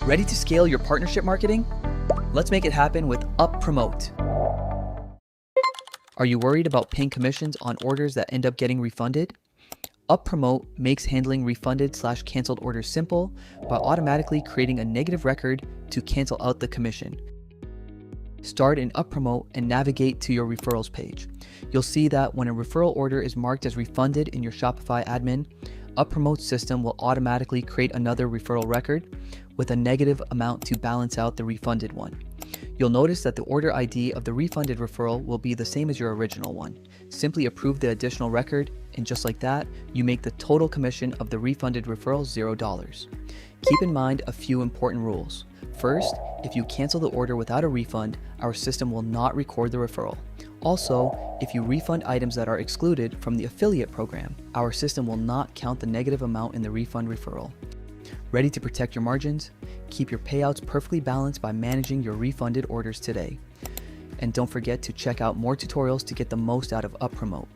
Ready to scale your partnership marketing? Let's make it happen with UpPromote. Are you worried about paying commissions on orders that end up getting refunded? UpPromote makes handling refunded/canceled orders simple by automatically creating a negative record to cancel out the commission. Start in UpPromote and navigate to your referrals page. You'll see that when a referral order is marked as refunded in your Shopify admin, UpPromote's system will automatically create another referral record with a negative amount to balance out the refunded one. You'll notice that the order ID of the refunded referral will be the same as your original one. Simply approve the additional record, and just like that, you make the total commission of the refunded referral $0. Keep in mind a few important rules. First, if you cancel the order without a refund, our system will not record the referral. Also, if you refund items that are excluded from the affiliate program, our system will not count the negative amount in the refund referral. Ready to protect your margins? Keep your payouts perfectly balanced by managing your refunded orders today. And don't forget to check out more tutorials to get the most out of UpPromote.